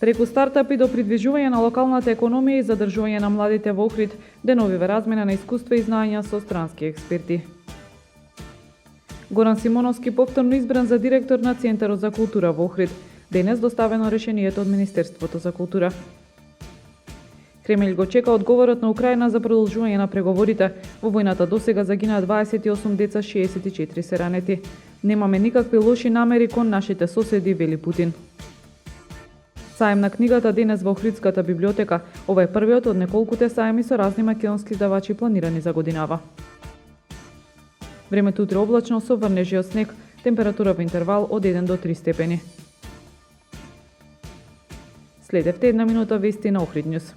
Преку стартапи до придвижување на локалната економија и задржување на младите во Охрид, деновива размена на искуства и знаења со странски експерти. Горан Симоновски повторно избран за директор на Центарот за култура во Охрид. Денес доставено решението од Министерството за култура. Кремљ го чека одговорот на Украина за продолжување на преговорите. Во војната досега загинаа 28 деца, 64 се ранети. Немаме никакви лоши намери кон нашите соседи, вели Путин. Саем на книгата денес во Охридската библиотека. Ова е првиот од неколкуте саеми со разни македонски издавачи планирани за годинава. Времето утре облачно со врнежи од снег, температура во интервал од 1 до 3 степени. Следевте една минута вести на Охрид Ньюс.